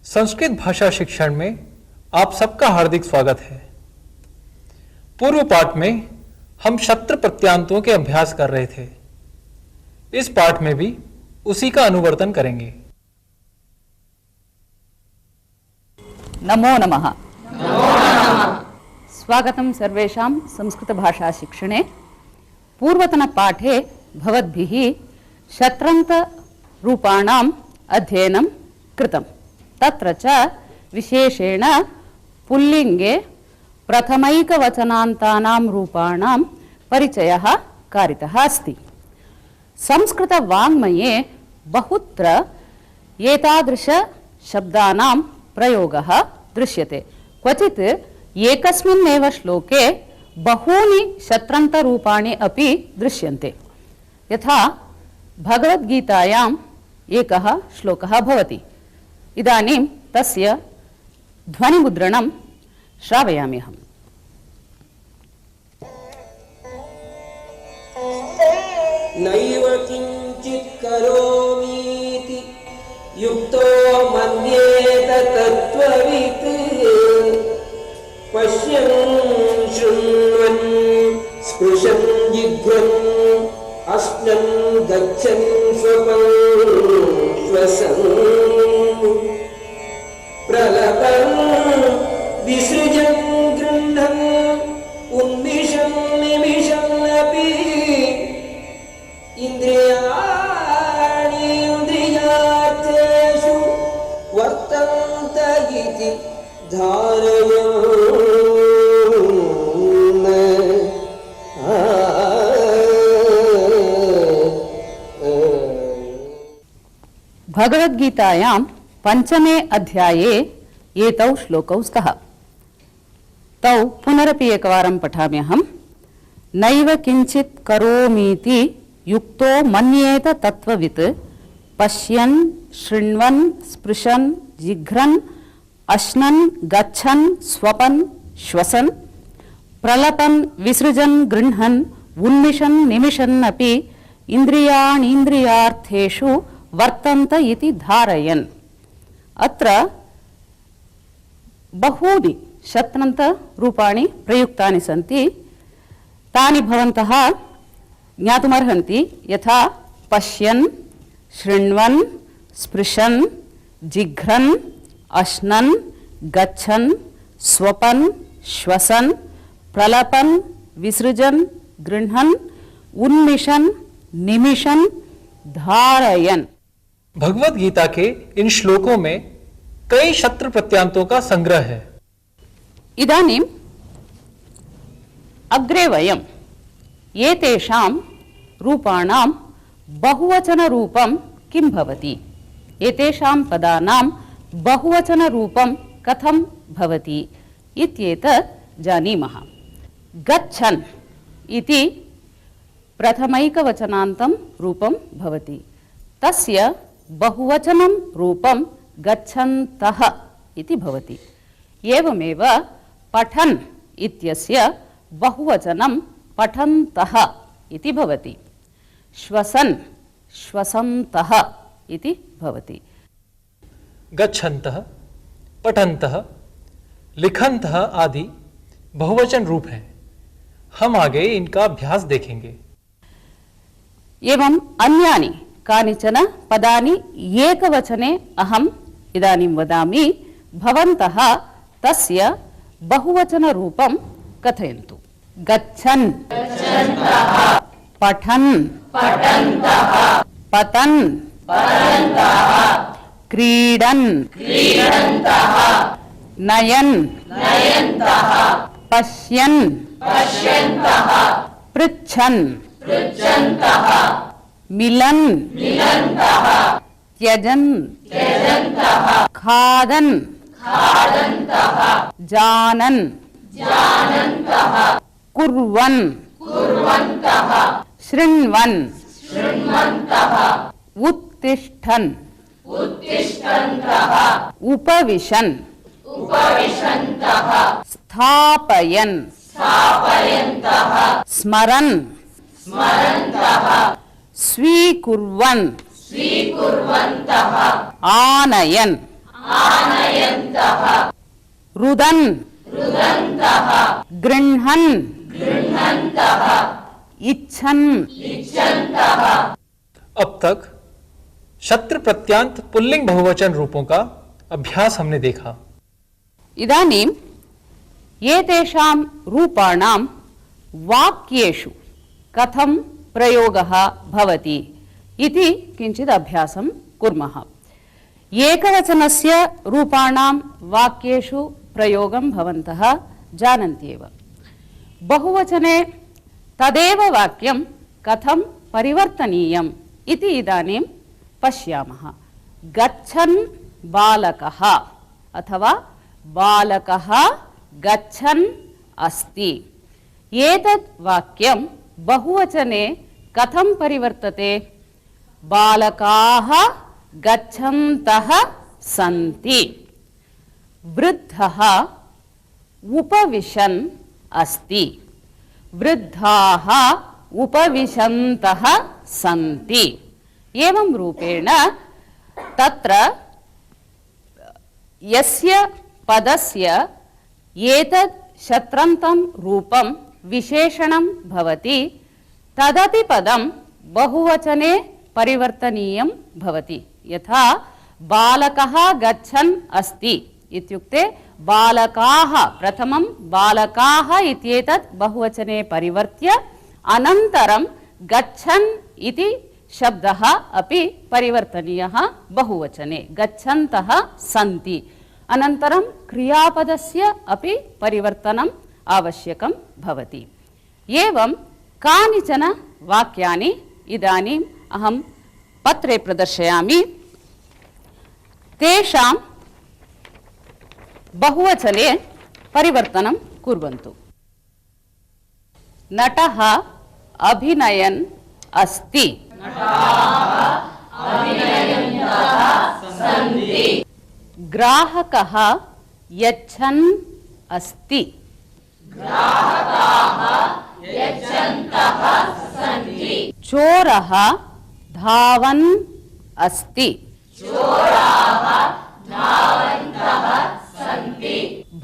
संस्कृत भाषा शिक्षण में आप सबका हार्दिक स्वागत है। पूर्व पाठ में हम शत्रु प्रत्यांतों के अभ्यास कर रहे थे। इस पाठ में भी उसी का अनुवर्तन करेंगे। नमो नमः। स्वागतं सर्वेषां संस्कृत भाषा शिक्षणे। पूर्वतन पाठे भवद्भिः शत्रन्त रूपाणाम् अध्ययनं कृतम्। तत्र च विशेषेण पुल्लिङ्गे प्रथमैकवचनान्तानां रूपाणां परिचयः कारितः अस्ति। संस्कृतवाङ्मये बहुत्र एतादृश शब्दानां प्रयोगः दृश्यते। क्वचित् एकस्मिन्नेव श्लोके बहूनि शत्रन्तरूपाणि अपि दृश्यन्ते। यथा भगवद्गीतायाम् एकः श्लोकः भवति। इदानीं तस्य ध्वनिमुद्रणं श्रावयामि अहम्। नैव किञ्चित् करोमीति युक्तो मन्येत तत्त्ववित् पश्यन् शृण्वन् स्पृशन् जिघ्रन् अश्नन् गच्छन् स्वपन् श्वसन् प्रलपन् विसृजन् गृह्णन् उन्मिषन् निमिषन् अपि इन्द्रियाणि इन्द्रियार्थेषु वर्तन्त इति धारयन्। भगवद्गीतायां पंचमे अध्याये एतौ श्लोकौ स्तः। तौ पुनरपि एकवारं पठामि अहम्। नैव किञ्चित् करोमीति युक्तो मन्येत तत्त्ववित् पश्यन् शृण्वन् स्पृशन् जिघ्रन् अश्नन् गच्छन् स्वपन् श्वसन् प्रलपन् विसृजन् गृह्णन् उन्मिषन् निमिषन् अपि इन्द्रियाणीन्द्रियार्थेषु वर्तन्त इति धारयन्। अत्र बहूनि शत्रन्त रूपाणि प्रयुक्तानि सन्ति। तानि भवन्तः ज्ञातुमर्हन्ति। यथा पश्यन् शृण्वन् स्पृशन् जिघ्रन् अश्नन् गच्छन् स्वपन् श्वसन् प्रलपन् विसृजन् गृह्णन् उन्मिषन् निमिषन् धारयन्। भगवद गीता के इन श्लोकों में कई शत्रु प्रत्यांतों का संग्रह है। इदानीम् अग्रे वयम् एतेषां रूपाणां बहुवचनरूपं किं भवति, एतेषां पदानां बहुवचनरूपं कथं भवति इत्येतत् जानीमः। गच्छन् इति प्रथमैकवचनान्तं रूपं भवति। तस्य बहुवचनं रूपं गच्छन्तः इति भवति। एवमेव पठन् इत्यस्य बहुवचनं पठन्तः इति भवति। श्वसन् श्वसन्तः इति भवति। गच्छन्तः, पठन्तः, लिखन्तः आदि बहुवचन रूप हैं। हम आगे इनका अभ्यास देखेंगे। एवं अन्यानि कानिचन पदानि एकवचने अहम् इदानीं वदामि। भवन्तः तस्य बहुवचनरूपं कथयन्तु। गच्छन् पठन् पतन् क्रीडन् नयन् पश्यन् पृच्छन् मिलन् त्यजन् खादन् जानन् कुर्वन् शृण्वन् उत्तिष्ठन् उपविशन् स्थापयन् स्मरन् स्वीकुर्वन् आनयन् रुदन् गृह्णन् इच्छन्। अब तक शत्र प्रत्यांत पुल्लिंग बहुवचन रूपों का अभ्यास हमने देखा। इदानीं एतेषां रूपाणां वाक्येषु कथं प्रयोगः भवति इति किञ्चित् अभ्यासं कुर्मः। एकवचनस्य रूपाणां वाक्येषु प्रयोगं भवन्तः जानन्ति एव। बहुवचने तदेव वाक्यं कथं परिवर्तनीयम् इति इदानीं पश्यामः। गच्छन् बालकः अथवा बालकः गच्छन् अस्ति। एतत् वाक्यं बहुवचने कथं परिवर्तते? बालकाः गच्छन्तः सन्ति। वृद्धः उपविशन् अस्ति। वृद्धाः उपविशन्तः सन्ति। एवं रूपेण तत्र यस्य पदस्य एतत् शत्रन्तं रूपं विशेषणं भवति तदपि पदं बहुवचने परिवर्तनीयं भवति। यथा बालकः गच्छन् अस्ति इत्युक्ते बालकाः, प्रथमं बालकाः इत्येतत् बहुवचने परिवर्त्य अनन्तरं गच्छन् इति शब्दः अपि परिवर्तनीयः बहुवचने। गच्छन्तः सन्ति। अनन्तरं क्रियापदस्य अपि परिवर्तनम् आवश्यकं भवति। एवं कानिचन वाक्यानि इदानीम् अहं पत्रे प्रदर्शयामि। तेषां बहुवचने परिवर्तनं कुर्वन्तु। नटः अभिनयन् अस्ति। ग्राहकः यच्छन् अस्ति। चोरः धावन् अस्ति।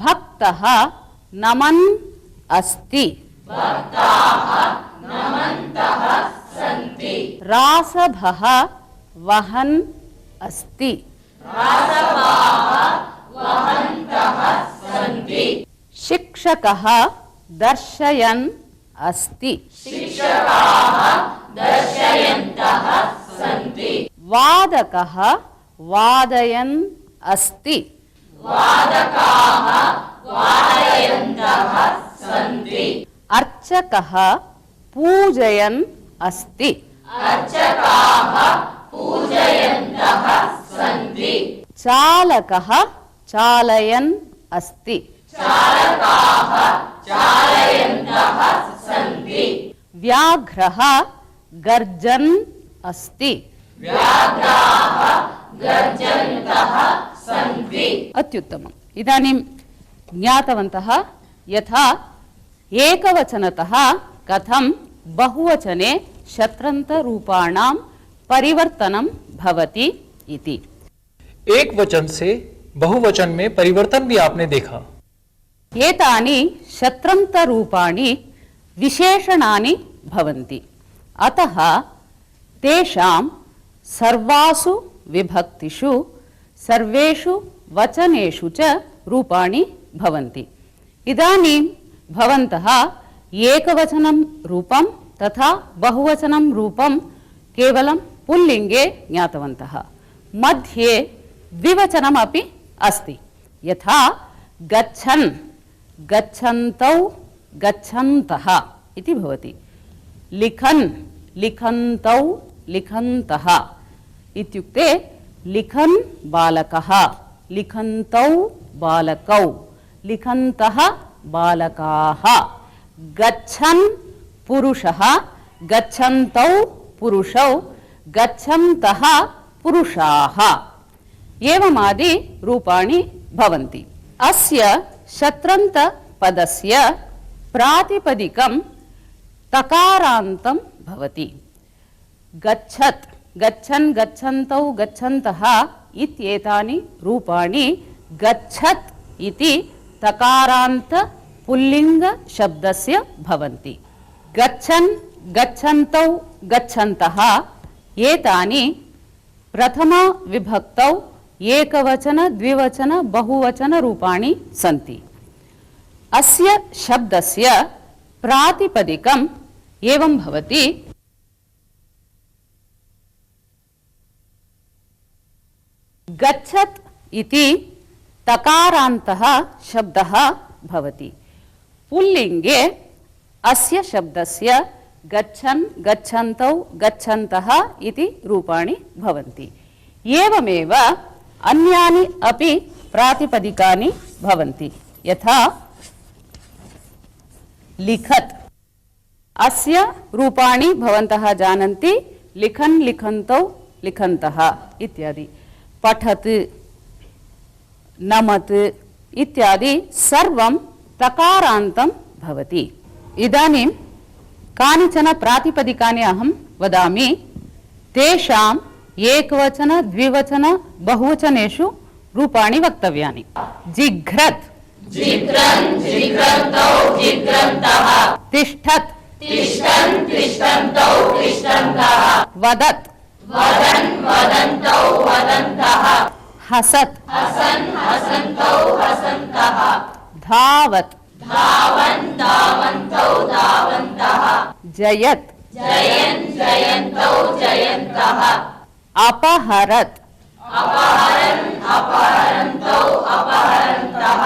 भक्तः नमन् अस्ति। रासभः वहन् अस्ति। शिक्षकः दर्शयन् अस्ति। वादकः वादयन् अस्ति। अर्चकः पूजयन् अस्ति। चालकः चालयन् अस्ति। व्याघ्रः गर्जन् अस्ति। अत्युत्तमम्। इदानीं ज्ञातवन्तः यथा एकवचनतः कथं बहुवचने शत्रन्तरूपाणां परिवर्तनं भवति इति। एक वचन से बहुवचन में परिवर्तन भी आपने देखा। एतानि शत्रन्तरूपाणि विशेषणानि भवन्ति। अतः तेषां सर्वासु विभक्तिषु सर्वेषु वचनेषु च रूपाणि भवन्ति। इदानीं भवन्तः एकवचनं रूपं तथा बहुवचनं रूपं केवलं पुल्लिङ्गे ज्ञातवन्तः। मध्ये द्विवचनमपि अस्ति। यथा गच्छन् गच्छन्तौ गच्छन्तः इति भवति। लिखन् लिखन्तौ लिखन्तः इत्युक्ते लिखन् बालकः लिखन्तौ बालकौ लिखन्तः बालकाः। गच्छन् पुरुषः गच्छन्तौ पुरुषौ गच्छन्तः पुरुषाः। एवमादि रूपाणि भवन्ति। अस्य शत्रन्तपदस्य प्रातिपदिकं तकारान्तं भवति। गच्छत् गच्छन् गच्छन्तौ गच्छन्तः इत्येतानि रूपाणि गच्छत् इति तकारान्त पुल्लिंग शब्दस्य भवन्ति। गच्छन्, गच्छन्तौ, गच्छन्तः एतानि प्रथम विभक्तौ एकवचन, द्विवचन, बहुवचन रूपाणि सन्ति। अस्य शब्दस्य प्रातिपदिकम् एवं भवति। गच्छत् इति तकारान्तः शब्दः भवति। पुल्लिङ्गे अस्य शब्दस्य गच्छन्, गच्छन्तौ, गच्छन्तः इति रूपाणि भवन्ति। एवमेव अन्यानि अपि प्रातिपदिकानि भवन्ति। यथा लिखत्, अस्य रूपाणि भवन्तः जानन्ति, लिखन्, लिखन्तौ, लिखन्तः इत्यादि। पठत्, नमत् इत्यादि सर्वं तकारान्तं भवति। इदानीं कानिचन प्रातिपदिकानि अहं वदामि। तेषाम् एकवचन, द्विवचन, बहुवचनेषु रूपाणि वक्तव्यानि। जिघ्रत्, जिघ्रन्, जिघ्रन्तौ, जिघ्रन्तः। तिष्ठत्, तिष्ठन्, तिष्ठन्तौ, तिष्ठन्तः। वदत्, वदन्, वदन्तौ, वदन्तः। हसत्, हसन्, हसन्तौ, हसन्तः। धावत्, धावन्, धावन्तौ, धावन्तः। जयत्, जयन्, जयन्तौ, जयन्तः। अपहरत्, अपहरन्, अपहरन्तौ, अपहरन्तः।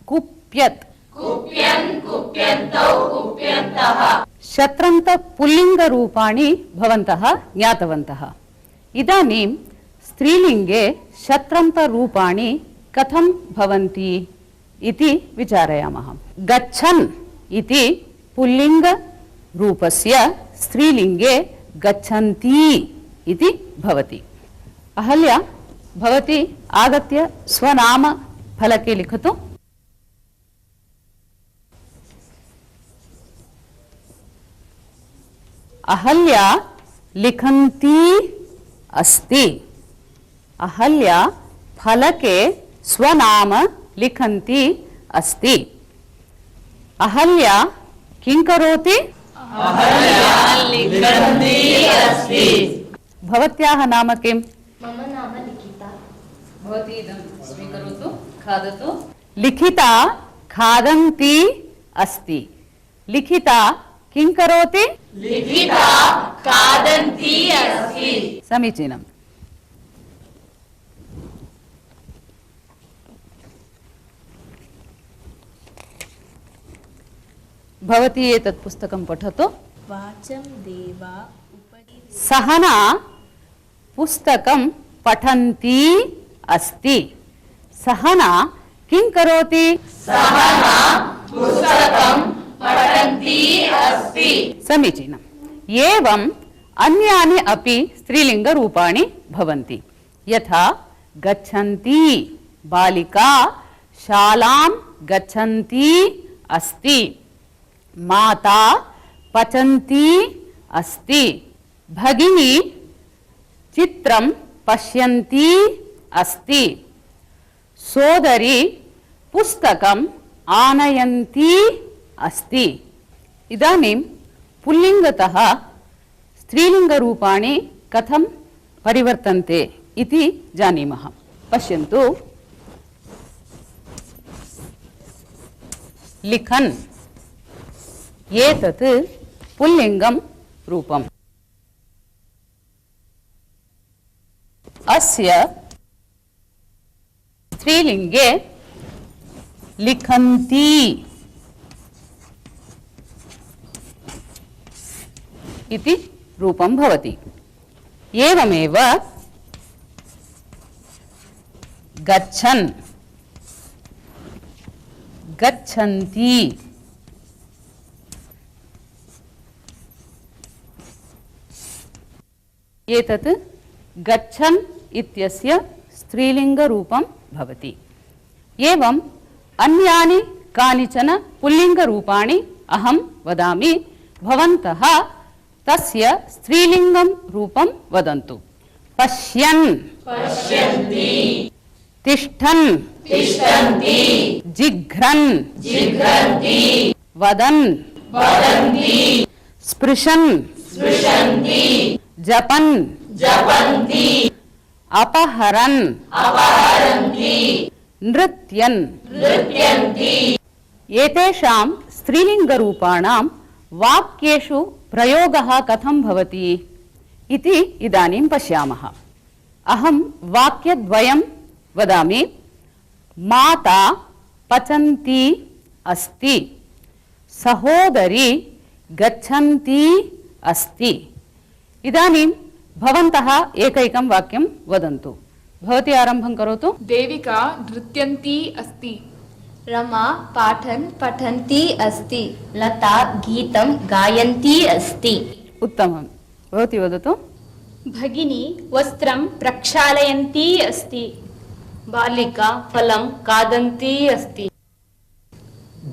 कुप्यत्, कुप्यन्, कुप्यन्तौ, कुप्यन्तः। शत्रन्त पुल्लिंग रूपाणि भवन्तः ज्ञातवन्तः। इदानीं स्त्रीलिङ्गे शत्रन्त रूपाणि कथं भवन्ति इति विचारयामः। गच्छन् इति पुल्लिंग रूपस्य स्त्रीलिङ्गे गच्छन्ती इति भवति। अहल्या, भवती आगत्य स्वनाम फलके लिखतु। अहल्या लिखन्ती अस्ति। अहल्या फलके स्वनाम लिखन्ती अस्ति। अहल्या किं करोति? अहल्या लिखन्ती अस्ति। भवत्याः नाम किम्? मम नाम लिखिता। भवती इदं स्वीकरोतु, खादतु। लिखिता खादन्ती अस्ति। लिखिता किं करोति? लिखिता खादन्ती अस्ति। समीचीनम्। भवती एतत् पुस्तकं पठतु। वाचं देवा उपरि। सहना पुस्तकं पठन्ती अस्ति। सहना किं करोति? सहना पुस्तकं पठन्ती अस्ति। समीचीनम्। एवम् अन्यानि अपि स्त्रीलिङ्गरूपाणि भवन्ति। यथा गच्छन्ती बालिका शालां गच्छन्ती अस्ति। माता पचन्ती अस्ति। भगिनी चित्रं पश्यन्ती अस्ति। सोदरी पुस्तकम् आनयन्ती अस्ति। इदानीं पुल्लिङ्गतः स्त्रीलिङ्गरूपाणि कथं परिवर्तन्ते इति जानीमः। पश्यन्तु। लिखन् एतत् पुल्लिङ्गं रूपम्। अस्य स्त्रीलिङ्गे लिखन्ती इति रूपं भवति। एवमेव गच्छन् गच्छन्ती एतत् गच्छन् इत्यस्य स्त्रीलिङ्गरूपं भवति। एवम् अन्यानि कानिचन पुल्लिङ्गरूपाणि अहं वदामि। भवन्तः तस्य स्त्रीलिङ्गं रूपं वदन्तु। पश्यन् पश्यन्ति। तिष्ठन् तिष्ठन्ति जिघ्रन् जिघ्रन्ति वदन् वदन्ति स्पृशन् स्पृशन्ति जपन् जपन्ति अपहरन् अपहरन्ति नृत्यन् नृत्यन्ति। एतेषां स्त्रीलिङ्गरूपाणां वाक्येषु प्रयोगः कथं भवति इति इदानीं पश्यामः। अहं वाक्यद्वयं वदामि। माता पचन्ती अस्ति, सहोदरी गच्छन्ती अस्ति। इदानीं भवन्तः एकैकं वाक्यं वदन्तु। भवती आरम्भं करोतु। देविका नृत्यन्ती अस्ति। रमा पठन्ती अस्ति। लता गीतं गायन्ती अस्ति। उत्तमं। भवती वदतु। भगिनी वस्त्रं प्रक्षालयन्ती अस्ति। बालिका फलं खादन्ती अस्ति।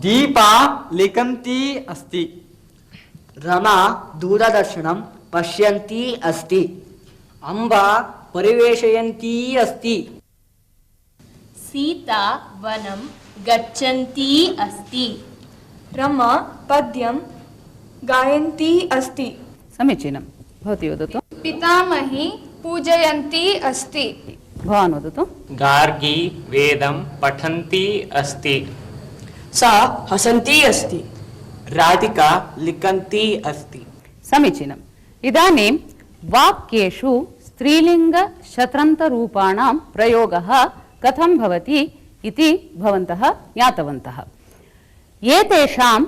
दीपा लिखन्ती अस्ति। रमा दूरदर्शनं पश्यन्ती अस्ति। अम्बा परिवेशयन्ती अस्ति। सीता वनं गच्छन्ती अस्ति। रमा पद्यं गायन्ती अस्ति। समीचीनं। भवती वदतु। पितामही पूजयन्ती अस्ति। भवान् वदतु। गार्गी वेदं पठन्ती अस्ति। सा हसन्ती अस्ति। राधिका लिखन्ती अस्ति। समीचीनम्। इदानीं वाक्येषु स्त्रीलिङ्गशत्रन्तरूपाणां प्रयोगः कथं भवति इति भवन्तः ज्ञातवन्तः। एतेषाम्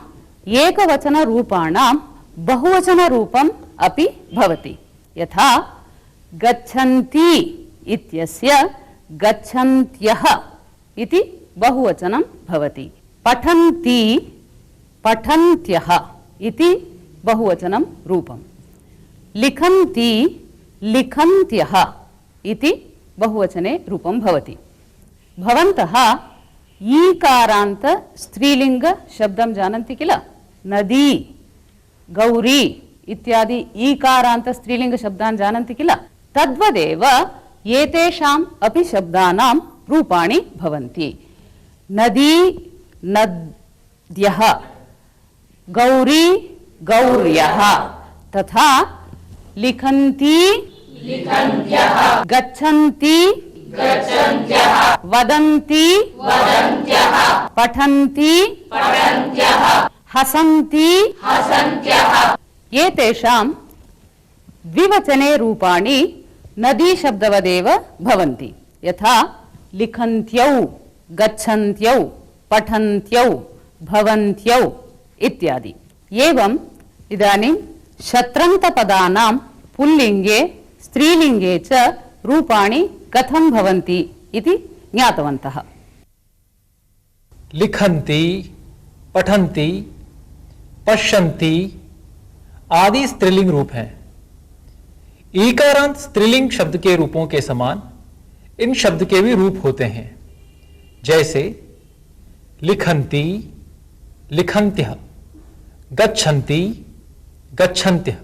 एकवचनरूपाणां बहुवचनरूपम् अपि भवति। यथा गच्छन्ति इत्यस्य गच्छन्त्यः इति बहुवचनं भवति। पठन्ति पठन्त्यः इति बहुवचनं रूपम्। लिखन्ति लिखन्त्यः इति बहुवचने रूपं भवति। भवन्तः ईकारान्त स्त्रीलिंग शब्दं जानन्ति किल? नदी, गौरी इत्यादि ईकारान्त स्त्रीलिंग शब्दान् जानन्ति किल? तद्वदेव एतेषाम् अपि शब्दानां रूपाणि भवन्ति। नदी नद्यः, गौरी गौर्यः, तथा लिखन्ति लिखन्त्यः गच्छन्ति गच्छन्त्यः वदन्ति वदन्त्यः पठन्ति पठन्त्यः हसन्ति हसन्त्यः। एतेषां द्विवचने रूपाणि नदी शब्दवदेव भवन्ति। यथा लिखन्त्यौ गच्छन्त्यौ पठन्त्यौ भवन्त्यौ इत्यादि। एवम् इदानीं शत्रन्तपदानां पुल्लिङ्गे स्त्रीलिङ्गे च रूपाणि कथं भवन्ति इति ज्ञातवन्तः। लिखन्ति, पठन्ति, पश्यन्ति आदि स्त्रीलिंग रूप हैं। ईकारांत स्त्रीलिंग शब्द के रूपों के समान इन शब्द के भी रूप होते हैं। जैसे लिखन्ति लिखन्त्यः, गच्छन्ति गच्छन्त्यः।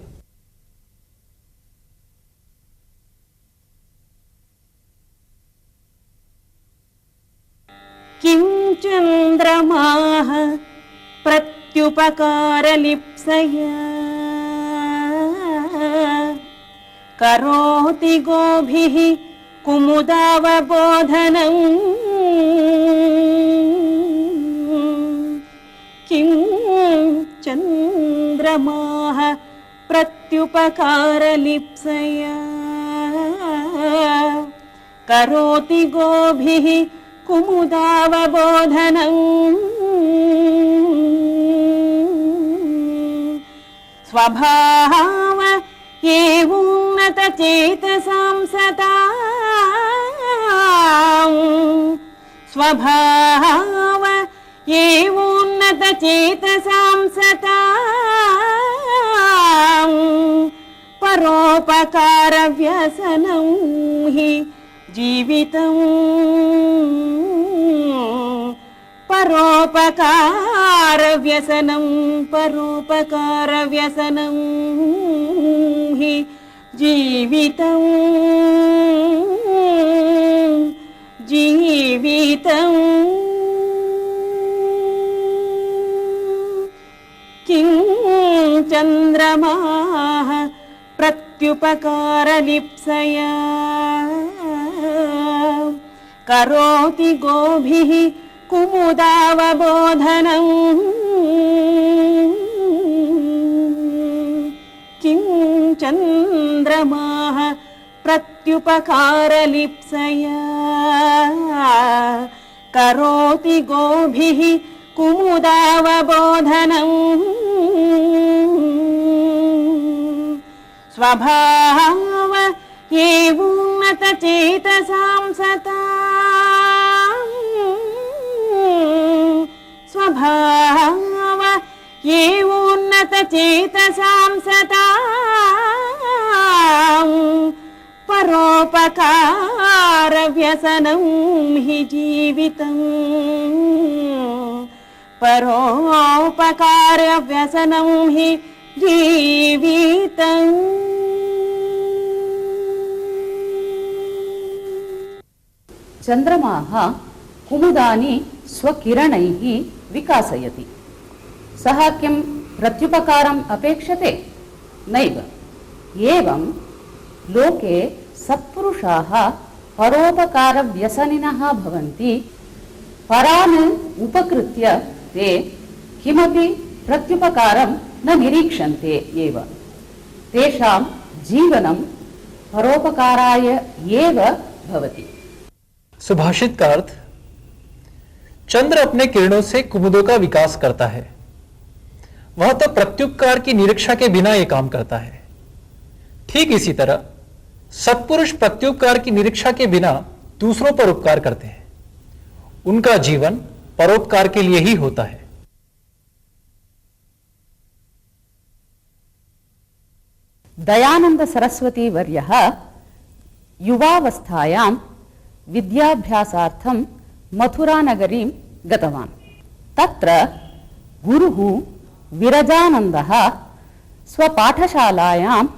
किं चन्द्रमाः प्रत्युपकारलिप्सया करोति गोभिः कुमुदावबोधनम् किं चन्द्रमाः प्रत्युपकारलिप्सया करोति गोभिः कुमुदावबोधनम् स्वभाव एवोन्नतचेतसां सतां स्वभाव एवोन्नतचेतसां सतां परोपकारव्यसनं हि जीवितम् परोपकारव्यसनं परोपकारव्यसनं हि जीवितम् जीवितं किं चन्द्रमाः प्रत्युपकारलिप्सया करोति गोभिः कुमुदावबोधनम् किं चन्द्रमाः प्रत्युपकारलिप्सया करोति गोभिः कुमुदावबोधनम् स्वभाव एवोन्नतचेतसां सताम् स्वभाव एवोन्नतचेतसां सताम् परोपकारव्यसनं हि जीवितम् परोपकारव्यसनं हि जीवितम् चन्द्रमाः कुमुदानि स्वकिरणैः विकासयति। सः किं प्रत्युपकारम् अपेक्षते? नैव। एवं लोके सत्पुरुषाः परोपकारव्यसनिनः भवन्ति। परान् उपकृत्य ते किमपि प्रत्युपकारं न निरीक्षन्ते एव। तेषां जीवनं परोपकाराय एव भवति। सुभाषित का अर्थ, चंद्र अपने किरणों से कुमुदों का विकास करता है, वह तो प्रत्युपकार की निरीक्षा के बिना यह काम करता है। ठीक इसी तरह सत्पुरुष प्रत्युपकार की निरीक्षा के बिना दूसरों पर उपकार करते हैं। उनका जीवन परोपकार के लिए ही होता है। दयानंद सरस्वती वर्यः युवावस्थायां विद्याभ्यासार्थं मथुरानगरीं गतवान्। तत्र गुरुः विरजानन्दः स्वपाठशालायाम्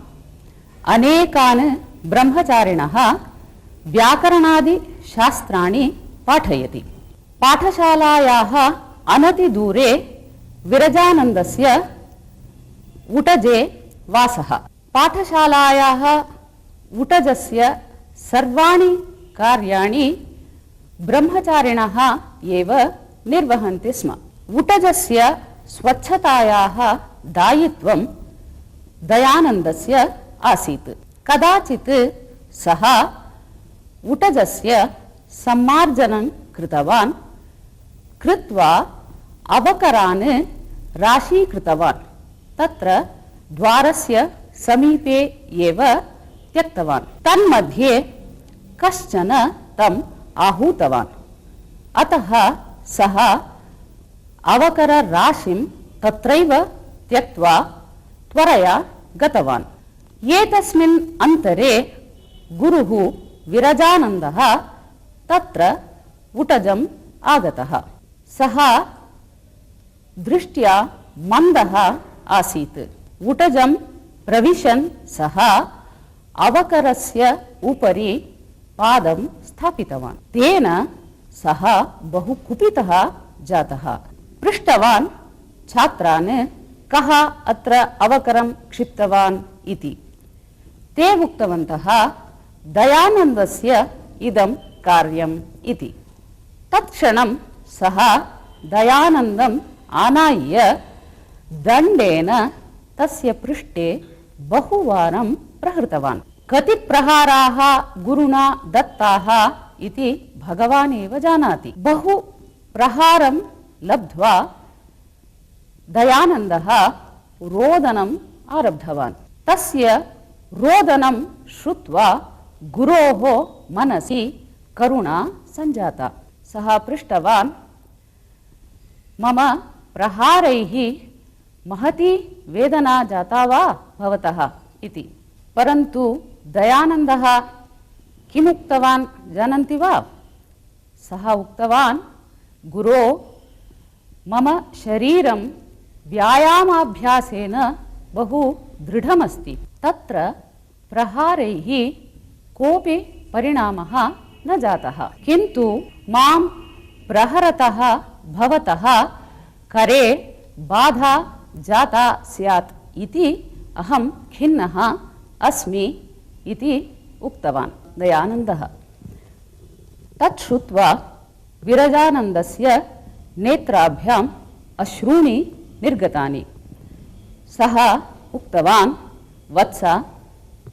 अनेकान् ब्रह्मचारिणः व्याकरणादिशास्त्राणि पाठयति। पाठशालायाः अनतिदूरे विरजानन्दस्य उटजे वासः। पाठशालायाः उटजस्य सर्वाणि कार्याणि ब्रह्मचारिणः एव निर्वहन्ति स्म। उटजस्य स्वच्छतायाः दायित्वं दयानन्दस्य आसीत्। कदाचित् सः उटजस्य सम्मार्जनं कृतवान्। कृत्वा अवकरान् राशीकृतवान्। तत्र द्वारस्य समीपे एव त्यक्तवान्। तन्मध्ये कश्चन तम् आहूतवान्। अतः सः अवकरराशिं तत्रैव त्यक्त्वा त्वरया गतवान्। एतस्मिन् अन्तरे गुरुः विरजानन्दः तत्र उटजम् आगतः। सः दृष्ट्या मन्दः आसीत्। उटजं प्रविशन् सः अवकरस्य उपरि पादं स्थापितवान्। तेन सः बहु कुपितः जातः। पृष्टवान् छात्रान्, कः अत्र अवकरं क्षिप्तवान् इति। ते उक्तवन्तः, दयानन्दस्य इदं कार्यम् इति। तत्क्षणं सः दयानन्दम् आनाय्य दण्डेन तस्य पृष्ठे बहुवारं प्रहृतवान्। कति प्रहाराः गुरुणा दत्ताः इति भगवान् एव जानाति। बहु प्रहारं लब्ध्वा दयानन्दः रोदनम् आरब्धवान्। तस्य रोदनं श्रुत्वा गुरोः मनसि करुणा सञ्जाता। सः पृष्टवान्, मम प्रहारैः महती वेदना जाता वा भवतः इति। परन्तु दयानन्दः किमुक्तवान् जानन्ति वा? सः उक्तवान्, गुरो, मम शरीरं व्यायामाभ्यासेन बहु दृढमस्ति। तत्र प्रहारैः कोऽपि परिणामः न जातः, किन्तु मां प्रहरतः भवतः करे बाधा जाता स्यात् इति अहं खिन्नः अस्मि इति उक्तवान् दयानन्दः। तत् श्रुत्वा विरजानन्दस्य नेत्राभ्याम् अश्रूणि निर्गतानि। सः उक्तवान्, वत्स,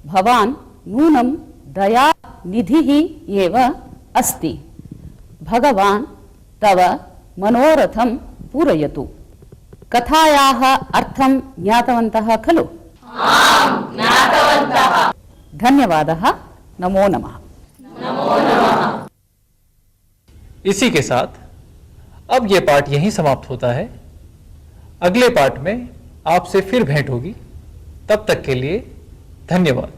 भवान् नूनं दयानिधिः एव अस्ति। भगवान् तव मनोरथं पूरयतु। कथायाः अर्थं ज्ञातवन्तः खलु? धन्यवादः। नमो नमः। इसी के साथ अब ये पाठ यहीं समाप्त होता है। अगले पाठ में आपसे फिर भेंट होगी। तब तक के लिए धन्यवाद।